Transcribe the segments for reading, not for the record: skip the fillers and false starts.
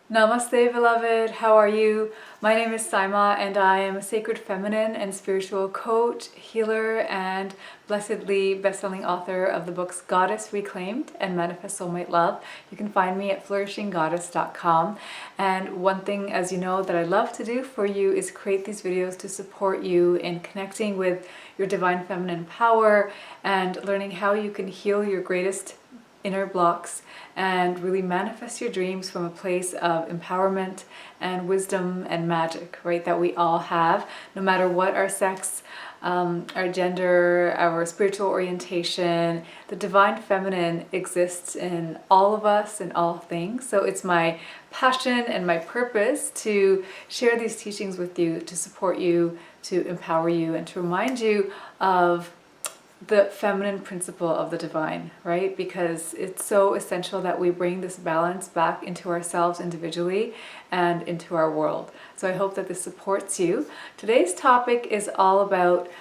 Namaste, beloved. How are you? My name is Syma, and I am a sacred feminine and spiritual coach, healer, and blessedly best-selling author of the books Goddess Reclaimed and Manifest Soulmate Love. You can find me at flourishinggoddess.com. And one thing, as you know, that I love to do for you is create these videos to support you in connecting with your divine feminine power and learning how you can heal your greatest inner blocks and really manifest your dreams from a place of empowerment and wisdom and magic, right? That we all have, no matter what our sex, our gender, our spiritual orientation. The divine feminine exists in all of us and all things. So it's my passion and my purpose to share these teachings with you, to support you, to empower you, and to remind you of the feminine principle of the divine, right? Because it's so essential that we bring this balance back into ourselves individually and into our world. So I hope that this supports you. Today's topic is all about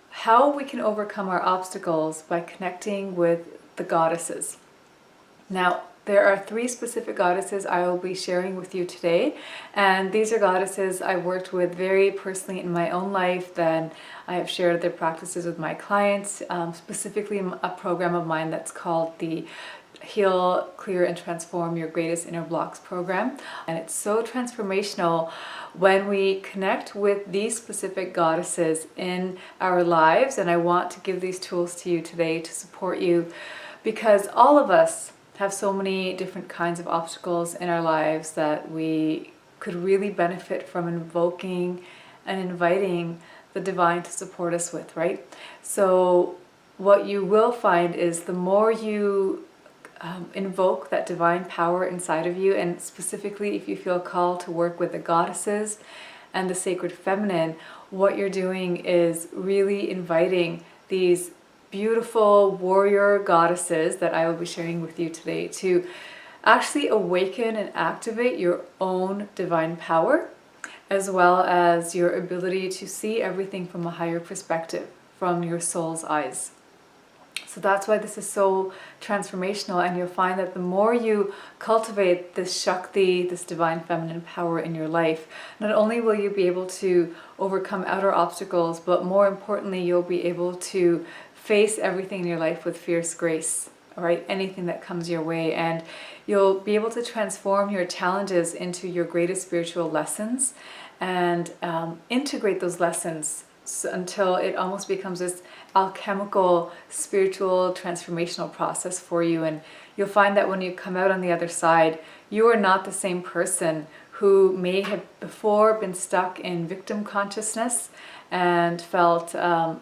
how we can overcome our obstacles by connecting with the goddesses. Now, there are 3 specific goddesses I will be sharing with you today, and these are goddesses I worked with very personally in my own life. Then I have shared their practices with my clients, specifically in a program of mine that's called the Heal, Clear, and Transform Your Greatest Inner Blocks program. And it's so transformational when we connect with these specific goddesses in our lives. And I want to give these tools to you today to support you, because all of us have so many different kinds of obstacles in our lives that we could really benefit from invoking and inviting the divine to support us with, right? So what you will find is the more you invoke that divine power inside of you, and specifically if you feel called to work with the goddesses and the sacred feminine, what you're doing is really inviting these beautiful warrior goddesses that I will be sharing with you today to actually awaken and activate your own divine power, as well as your ability to see everything from a higher perspective, from your soul's eyes. So that's why this is so transformational, and you'll find that the more you cultivate this shakti, this divine feminine power in your life, not only will you be able to overcome outer obstacles, but more importantly, you'll be able to face everything in your life with fierce grace, all right? Anything that comes your way, and you'll be able to transform your challenges into your greatest spiritual lessons and integrate those lessons until it almost becomes this alchemical spiritual transformational process for you. And you'll find that when you come out on the other side, you are not the same person who may have before been stuck in victim consciousness and felt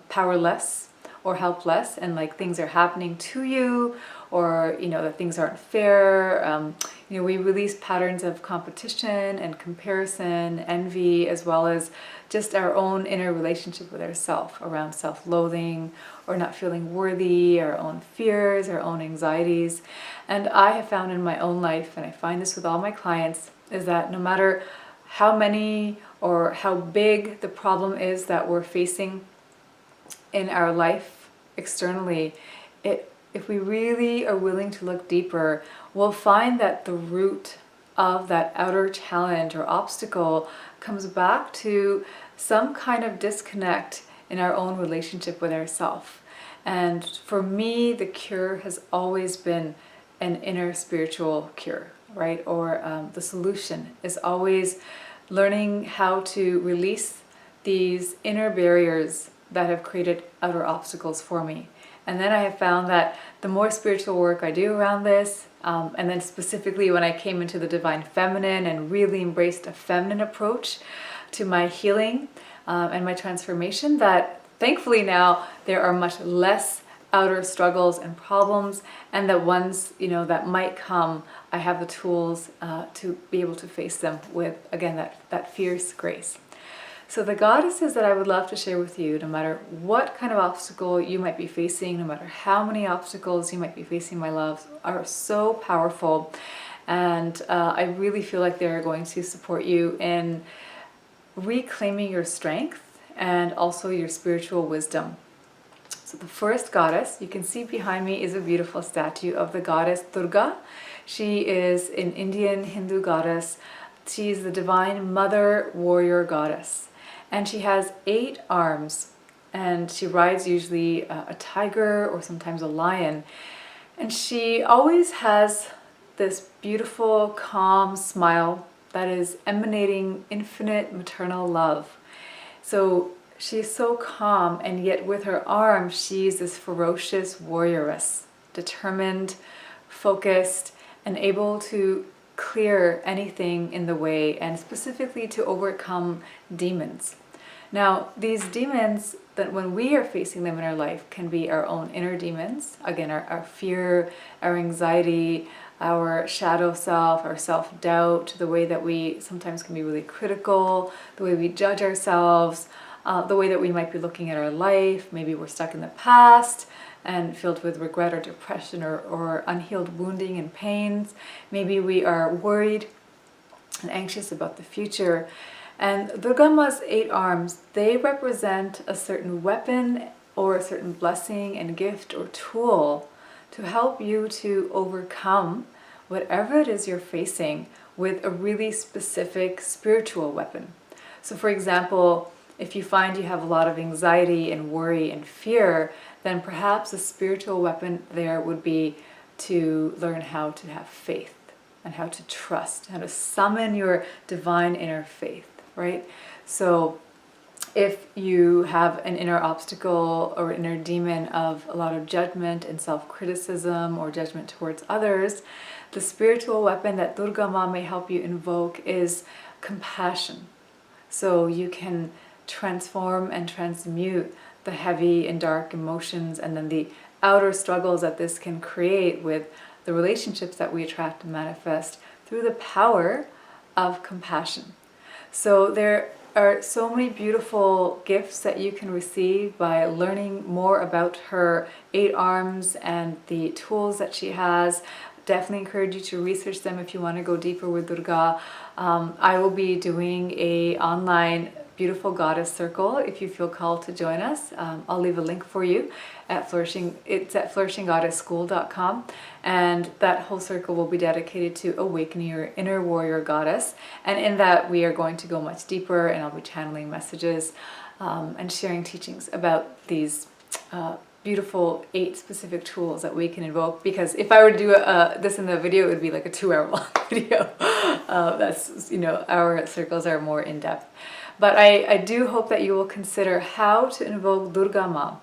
powerless or helpless, and like things are happening to you, or that things aren't fair. We release patterns of competition and comparison, envy, as well as just our own inner relationship with ourselves around self-loathing or not feeling worthy, our own fears, our own anxieties. And I have found in my own life, and I find this with all my clients, is that no matter how many or how big the problem is that we're facing in our life externally, if we really are willing to look deeper, we'll find that the root of that outer challenge or obstacle comes back to some kind of disconnect in our own relationship with ourselves. And for me, the cure has always been an inner spiritual cure, right? Or the solution is always learning how to release these inner barriers that have created outer obstacles for me. And then I have found that the more spiritual work I do around this, and then specifically when I came into the divine feminine and really embraced a feminine approach to my healing and my transformation, that thankfully now there are much less outer struggles and problems, and the ones that might come, I have the tools to be able to face them with, again, that fierce grace. So the goddesses that I would love to share with you, no matter what kind of obstacle you might be facing, no matter how many obstacles you might be facing, my loves, are so powerful. And I really feel like they're going to support you in reclaiming your strength and also your spiritual wisdom. So the first goddess you can see behind me is a beautiful statue of the goddess Durga. She is an Indian Hindu goddess. She's the divine mother warrior goddess. And she has 8 arms. And she rides usually a tiger or sometimes a lion. And she always has this beautiful, calm smile that is emanating infinite maternal love. So she's so calm, and yet with her arms, she's this ferocious warrioress, determined, focused, and able to clear anything in the way, and specifically to overcome demons. Now, these demons, that when we are facing them in our life, can be our own inner demons. Again, our fear, our anxiety, our shadow self, our self-doubt, the way that we sometimes can be really critical, the way we judge ourselves, the way that we might be looking at our life. Maybe we're stuck in the past and filled with regret or depression or unhealed wounding and pains. Maybe we are worried and anxious about the future. And Durga Ma's 8 arms, they represent a certain weapon or a certain blessing and gift or tool to help you to overcome whatever it is you're facing with a really specific spiritual weapon. So for example, if you find you have a lot of anxiety and worry and fear, then perhaps a spiritual weapon there would be to learn how to have faith and how to trust, how to summon your divine inner faith, right? So if you have an inner obstacle or inner demon of a lot of judgment and self-criticism or judgment towards others, the spiritual weapon that Durga Ma may help you invoke is compassion. So you can transform and transmute the heavy and dark emotions and then the outer struggles that this can create with the relationships that we attract and manifest through the power of compassion. So there are so many beautiful gifts that you can receive by learning more about her 8 arms and the tools that she has. Definitely encourage you to research them if you want to go deeper with Durga. I will be doing a online beautiful goddess circle if you feel called to join us. I'll leave a link for you at Flourishing. It's at flourishinggoddessschool.com, and that whole circle will be dedicated to awakening your inner warrior goddess. And in that, we are going to go much deeper, and I'll be channeling messages and sharing teachings about these beautiful 8 specific tools that we can invoke. Because if I were to do this in the video, it would be like a 2-hour-long video. That's, our circles are more in depth. But I do hope that you will consider how to invoke Durga Ma.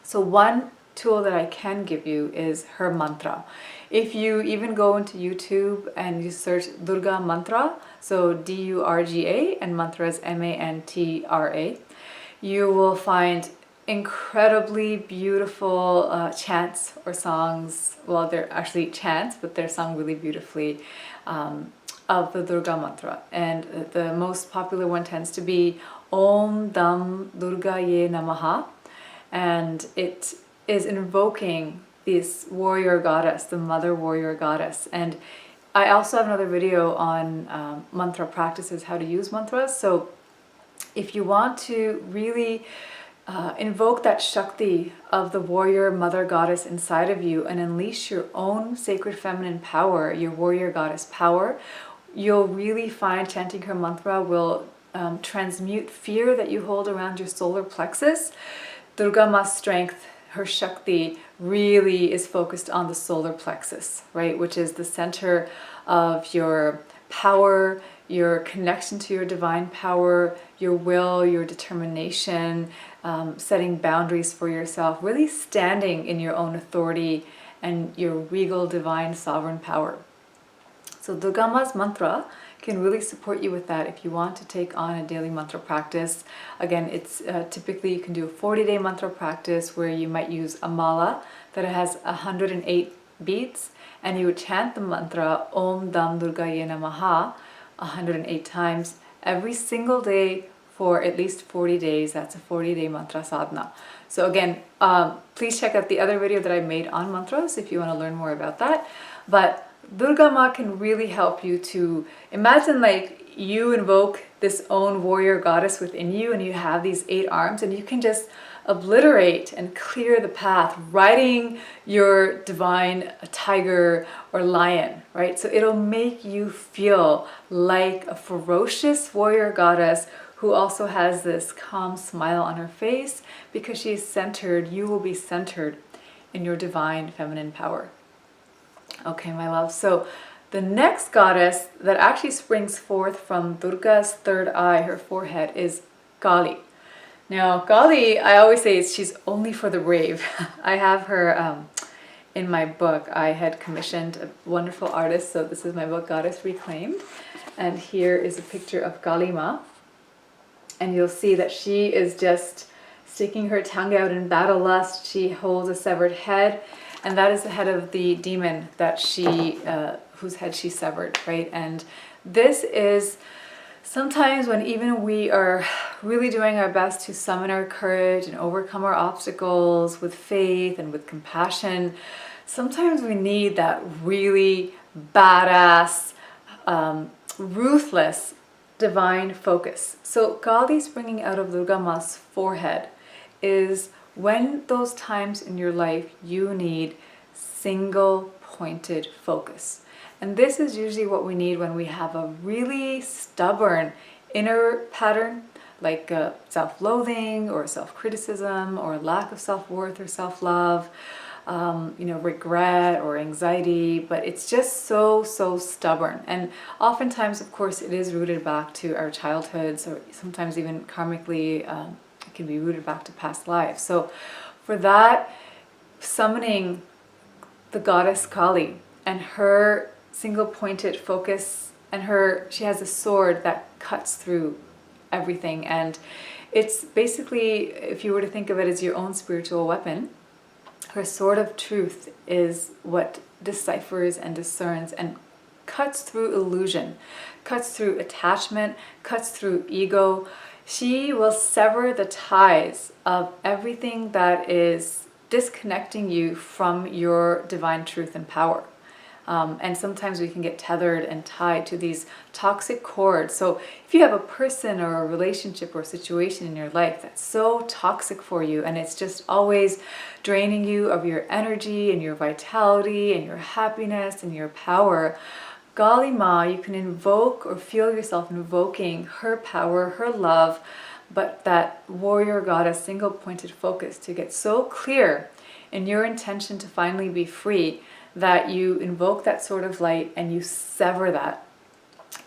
So one tool that I can give you is her mantra. If you even go into YouTube and you search Durga Mantra, so D-U-R-G-A, and mantra is M-A-N-T-R-A, you will find incredibly beautiful chants or songs. Well, they're actually chants, but they're sung really beautifully of the Durga mantra. And the most popular one tends to be Om Dam Durgaye Namaha, and it is invoking this warrior goddess, the mother warrior goddess. And I also have another video on mantra practices, how to use mantras. So if you want to really invoke that shakti of the warrior mother goddess inside of you and unleash your own sacred feminine power, your warrior goddess power, you'll really find chanting her mantra will transmute fear that you hold around your solar plexus. Durga Ma's strength, her shakti, really is focused on the solar plexus, right? Which is the center of your power, your connection to your divine power, your will, your determination, setting boundaries for yourself, really standing in your own authority and your regal divine sovereign power. So Durga Ma's mantra can really support you with that if you want to take on a daily mantra practice. Again, it's typically you can do a 40-day mantra practice where you might use a mala that has 108 beads, and you would chant the mantra Om Dam Durgaye Namaha 108 times every single day for at least 40 days. That's a 40-day mantra sadhana. So again, please check out the other video that I made on mantras if you want to learn more about that. But Durga Ma can really help you to imagine like you invoke this own warrior goddess within you, and you have these 8 arms, and you can just obliterate and clear the path, riding your divine tiger or lion, right? So it'll make you feel like a ferocious warrior goddess who also has this calm smile on her face because she's centered. You will be centered in your divine feminine power. Okay, my love. So the next goddess that actually springs forth from Durga's third eye, her forehead, is Kali. Now, Kali, I always say she's only for the brave. I have her in my book. I had commissioned a wonderful artist, so this is my book, Goddess Reclaimed. And here is a picture of Kali Ma. And you'll see that she is just sticking her tongue out in battle lust. She holds a severed head, and that is the head of the demon that whose head she severed, right? And this is sometimes when even we are really doing our best to summon our courage and overcome our obstacles with faith and with compassion, sometimes we need that really badass, ruthless, divine focus. So Kali springing out of Durga Ma's forehead is when those times in your life you need single pointed focus. And this is usually what we need when we have a really stubborn inner pattern, like self-loathing or self-criticism or lack of self-worth or self-love, regret or anxiety, but it's just so stubborn. And oftentimes, of course, it is rooted back to our childhoods, or sometimes even karmically, it can be rooted back to past lives. So for that, summoning the goddess Kali and her single pointed focus, and she has a sword that cuts through everything, and it's basically, if you were to think of it as your own spiritual weapon, her sword of truth is what deciphers and discerns and cuts through illusion, cuts through attachment, cuts through ego. She will sever the ties of everything that is disconnecting you from your divine truth and power. And sometimes we can get tethered and tied to these toxic cords. So if you have a person or a relationship or a situation in your life that's so toxic for you, and it's just always draining you of your energy and your vitality and your happiness and your power, Kali Ma, you can invoke or feel yourself invoking her power, her love, but that warrior goddess single pointed focus to get so clear in your intention to finally be free that you invoke that sword of light and you sever that.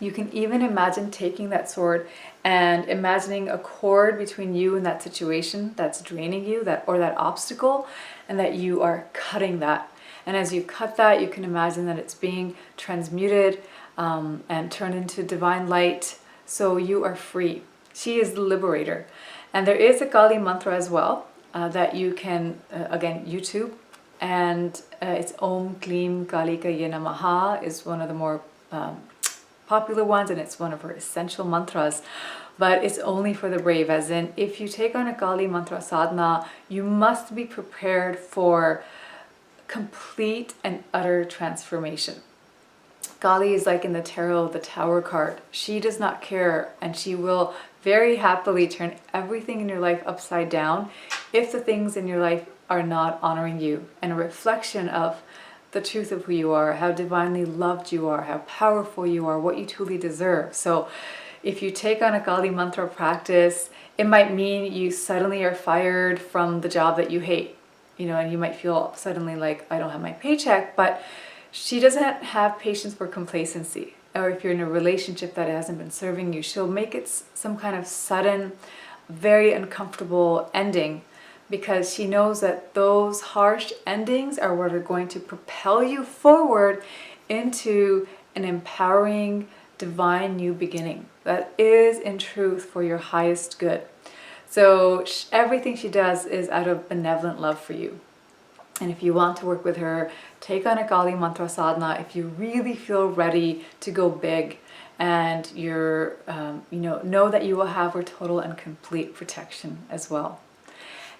You can even imagine taking that sword and imagining a cord between you and that situation that's draining you, that obstacle, and that you are cutting that. And as you cut that, you can imagine that it's being transmuted and turned into divine light, so you are free. She is the liberator. And there is a Kali mantra as well that you can, again, YouTube. And it's Om Klim Kalika Ye Namaha is one of the more popular ones, and it's one of her essential mantras. But it's only for the brave, as in, if you take on a Kali mantra sadhana, you must be prepared for complete and utter transformation. Kali is like in the tarot, the Tower card. She does not care, and she will very happily turn everything in your life upside down if the things in your life are not honoring you, and a reflection of the truth of who you are, how divinely loved you are, how powerful you are, what you truly deserve. So if you take on a Kali mantra practice, it might mean you suddenly are fired from the job that you hate, and you might feel suddenly like, I don't have my paycheck, but she doesn't have patience for complacency. Or if you're in a relationship that hasn't been serving you, she'll make it some kind of sudden, very uncomfortable ending, because she knows that those harsh endings are what are going to propel you forward into an empowering, divine new beginning that is in truth for your highest good. So everything she does is out of benevolent love for you. And if you want to work with her, take on a Kali mantra sadhana if you really feel ready to go big, and you're, know that you will have her total and complete protection as well.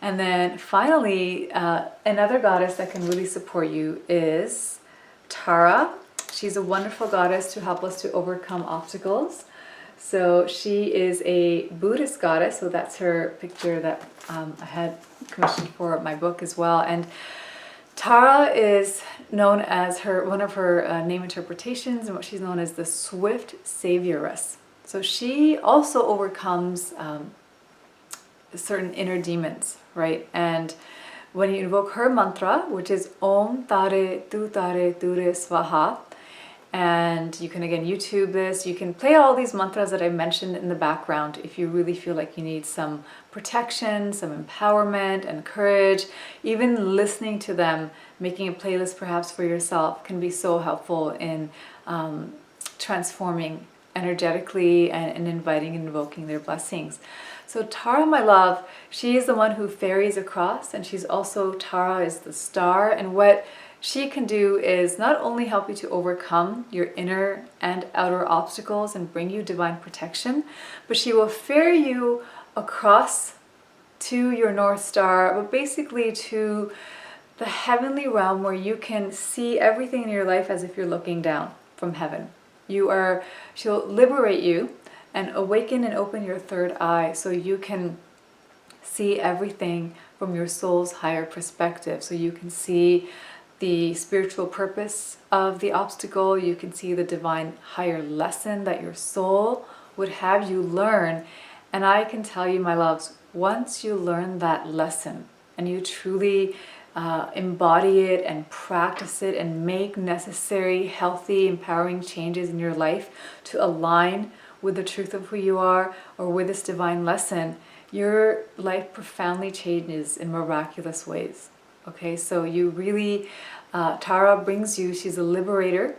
And then finally, another goddess that can really support you is Tara. She's a wonderful goddess to help us to overcome obstacles. So she is a Buddhist goddess, so that's her picture that I had commissioned for my book as well. And Tara is known as one of her name interpretations, and what she's known as the swift savioress. So she also overcomes certain inner demons, right? And when you invoke her mantra, which is Om Tare Tu Tare Ture Swaha, and you can again YouTube this, you can play all these mantras that I mentioned in the background if you really feel like you need some protection, some empowerment and courage. Even listening to them, making a playlist perhaps for yourself, can be so helpful in transforming energetically and inviting and invoking their blessings. So Tara, my love, she is the one who ferries across, and she's also, Tara is the star, and what she can do is not only help you to overcome your inner and outer obstacles and bring you divine protection, but she will ferry you across to your North Star, but basically to the heavenly realm where you can see everything in your life as if you're looking down from heaven. She'll liberate you and awaken and open your third eye so you can see everything from your soul's higher perspective. So you can see the spiritual purpose of the obstacle, you can see the divine higher lesson that your soul would have you learn. And I can tell you, my loves, once you learn that lesson and you truly embody it and practice it and make necessary, healthy, empowering changes in your life to align with the truth of who you are or with this divine lesson, your life profoundly changes in miraculous ways. Okay, so you really, Tara brings you, she's a liberator,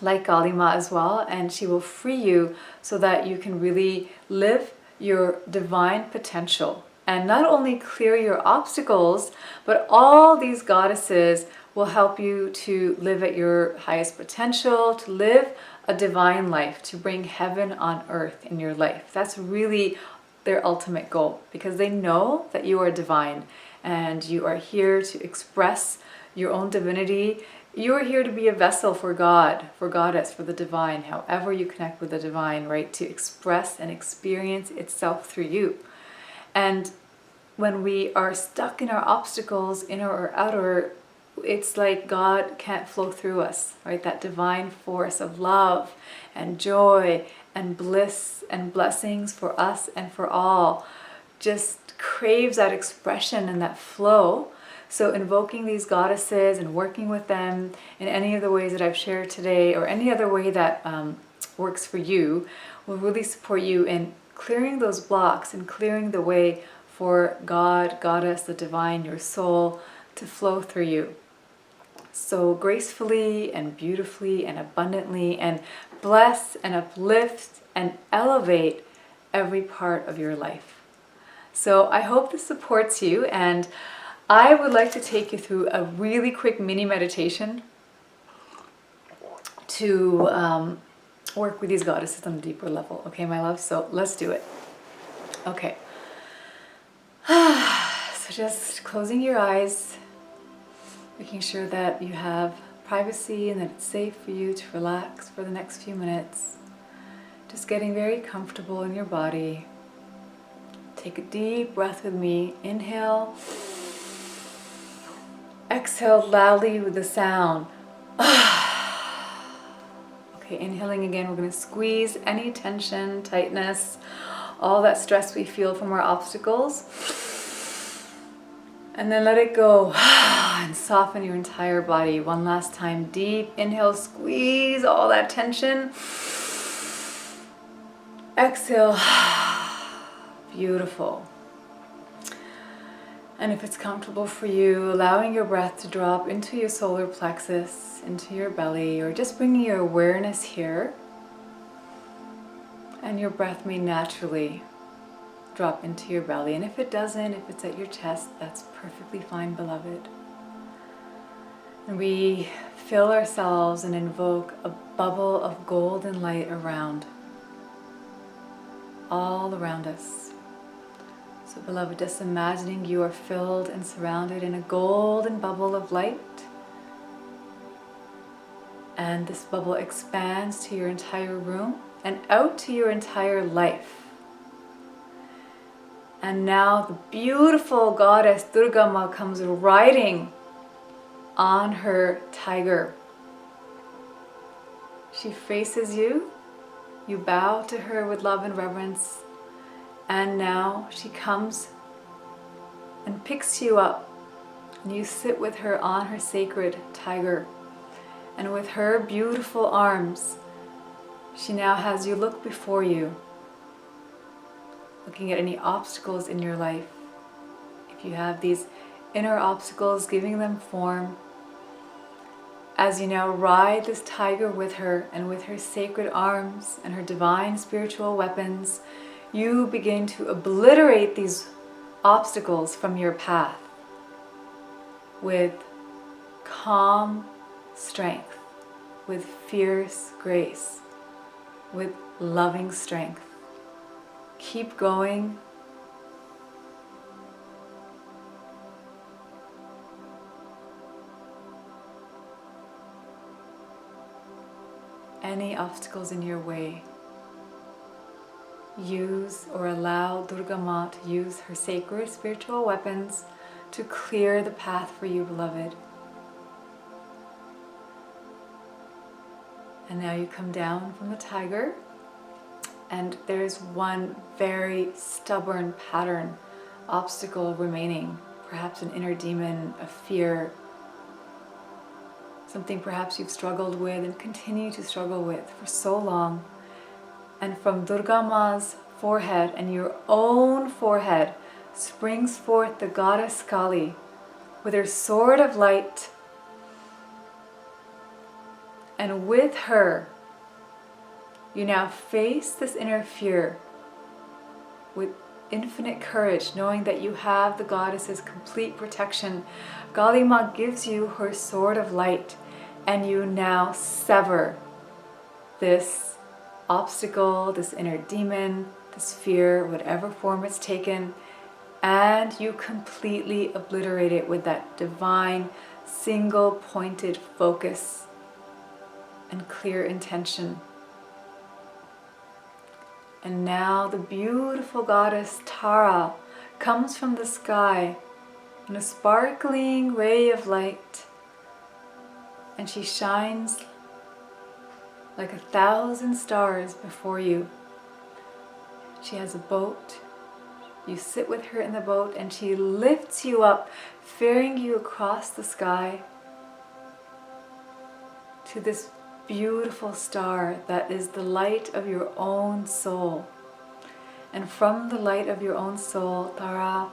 like Kalima as well, and she will free you so that you can really live your divine potential and not only clear your obstacles, but all these goddesses will help you to live at your highest potential, to live a divine life, to bring heaven on earth in your life. That's really their ultimate goal, because they know that you are divine and you are here to express your own divinity. You are here to be a vessel for God, for Goddess, for the divine, however you connect with the divine, right? To express and experience itself through you. And when we are stuck in our obstacles, inner or outer, it's like God can't flow through us, right? That divine force of love and joy and bliss and blessings for us and for all just craves that expression and that flow. So invoking these goddesses and working with them in any of the ways that I've shared today, or any other way that works for you, will really support you in clearing those blocks and clearing the way for God, Goddess, the divine, your soul, to flow through you. So gracefully and beautifully and abundantly, and bless and uplift and elevate every part of your life. So I hope this supports you, and I would like to take you through a really quick mini meditation to work with these goddesses on a deeper level. Okay, my love? So let's do it. Okay. So just closing your eyes, making sure that you have privacy and that it's safe for you to relax for the next few minutes. Just getting very comfortable in your body. Take a deep breath with me. Inhale. Exhale loudly with the sound. Okay, inhaling again, we're going to squeeze any tension, tightness, all that stress we feel from our obstacles. And then let it go and soften your entire body. One last time, deep inhale, squeeze all that tension. Exhale. Beautiful. And if it's comfortable for you, allowing your breath to drop into your solar plexus, into your belly, or just bringing your awareness here. And your breath may naturally drop into your belly. And if it doesn't, if it's at your chest, that's perfectly fine, beloved. And we fill ourselves and invoke a bubble of golden light around, all around us. So beloved, just imagining you are filled and surrounded in a golden bubble of light. And this bubble expands to your entire room and out to your entire life. And now the beautiful goddess Durga Ma comes riding on her tiger. She faces you. You bow to her with love and reverence. And now she comes and picks you up. And you sit with her on her sacred tiger. And with her beautiful arms, she now has you look before you, looking at any obstacles in your life. If you have these inner obstacles, giving them form. As you now ride this tiger with her, and with her sacred arms and her divine spiritual weapons, you begin to obliterate these obstacles from your path with calm strength, with fierce grace, with loving strength. Keep going. Any obstacles in your way, use or allow Durga Ma to use her sacred spiritual weapons to clear the path for you, beloved. And now you come down from the tiger, and there's one very stubborn pattern, obstacle remaining, perhaps an inner demon, a fear, something perhaps you've struggled with and continue to struggle with for so long. And from Durga Ma's forehead and your own forehead springs forth the goddess Kali with her sword of light. And with her, you now face this inner fear with infinite courage, knowing that you have the goddess's complete protection. Kali Ma gives you her sword of light, and you now sever this obstacle, this inner demon, this fear, whatever form it's taken, and you completely obliterate it with that divine, single-pointed focus and clear intention. And now the beautiful goddess Tara comes from the sky in a sparkling ray of light, and she shines like 1,000 stars before you. She has a boat. You sit with her in the boat, and she lifts you up, ferrying you across the sky to this beautiful star that is the light of your own soul. And from the light of your own soul, Tara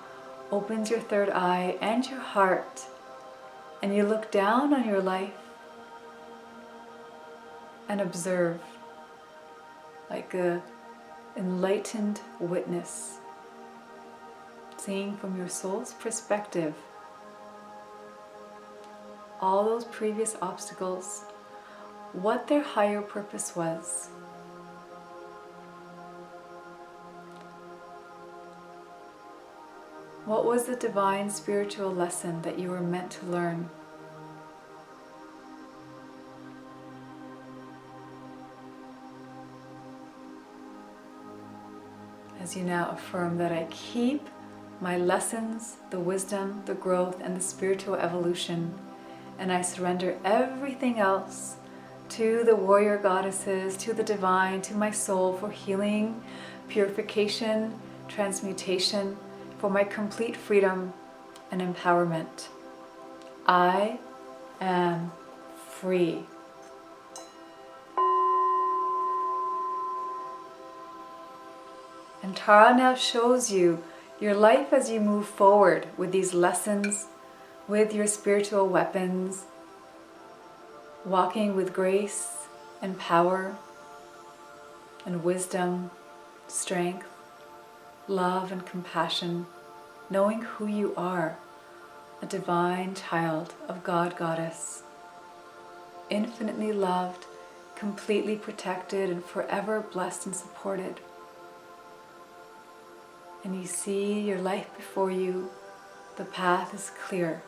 opens your third eye and your heart, and you look down on your life and observe like an enlightened witness, seeing from your soul's perspective all those previous obstacles, what their higher purpose was. What was the divine spiritual lesson that you were meant to learn? As you now affirm that I keep my lessons, the wisdom, the growth, and the spiritual evolution, and I surrender everything else to the warrior goddesses, to the divine, to my soul for healing, purification, transmutation, for my complete freedom and empowerment. I am free. And Tara now shows you your life as you move forward with these lessons, with your spiritual weapons, walking with grace and power and wisdom, strength, love and compassion, knowing who you are, a divine child of God Goddess, infinitely loved, completely protected, and forever blessed and supported. And you see your life before you, the path is clear.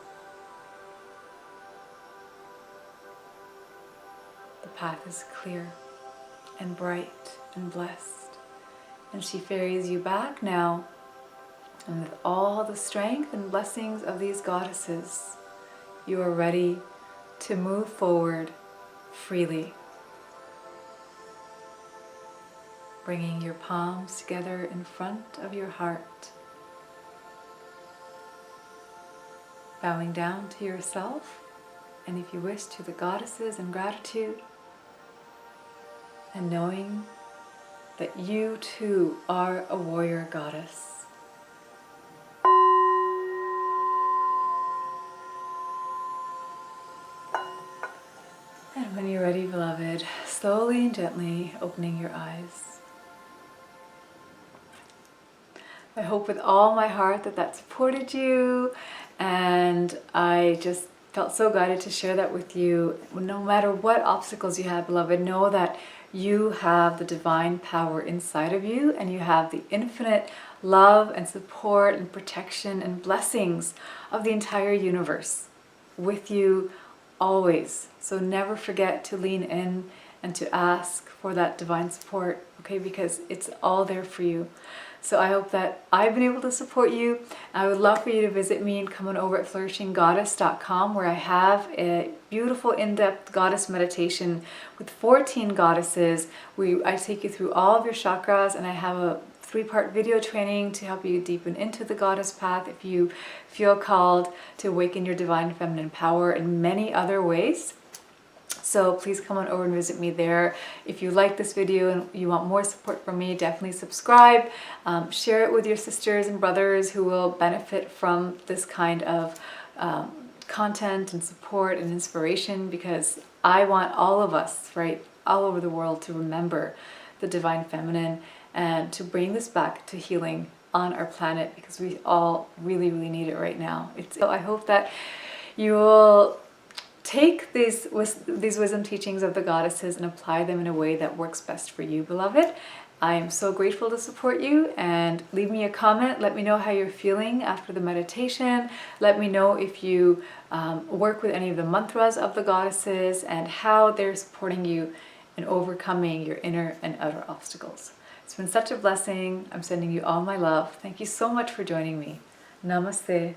path is clear and bright and blessed. And she ferries you back now, and with all the strength and blessings of these goddesses, you are ready to move forward freely. Bringing your palms together in front of your heart. Bowing down to yourself, and if you wish, to the goddesses in gratitude. And knowing that you too are a warrior goddess. And when you're ready, beloved, slowly and gently opening your eyes. I hope with all my heart that supported you, and I just felt so guided to share that with you. No matter what obstacles you have, beloved, know that you have the divine power inside of you, and you have the infinite love and support and protection and blessings of the entire universe with you always. So never forget to lean in and to ask for that divine support, okay? Because it's all there for you. So I hope that I've been able to support you. I would love for you to visit me and come on over at flourishinggoddess.com, where I have a beautiful in-depth goddess meditation with 14 goddesses. I take you through all of your chakras, and I have a 3-part video training to help you deepen into the goddess path if you feel called to awaken your divine feminine power in many other ways. So please come on over and visit me there. If you like this video and you want more support from me, definitely subscribe. Share it with your sisters and brothers who will benefit from this kind of content and support and inspiration, because I want all of us, right, all over the world to remember the divine feminine and to bring this back to healing on our planet, because we all really, really need it right now. So I hope that you will take these wisdom teachings of the goddesses and apply them in a way that works best for you, beloved. I am so grateful to support you, and leave me a comment. Let me know how you're feeling after the meditation. Let me know if you work with any of the mantras of the goddesses and how they're supporting you in overcoming your inner and outer obstacles. It's been such a blessing. I'm sending you all my love. Thank you so much for joining me. Namaste.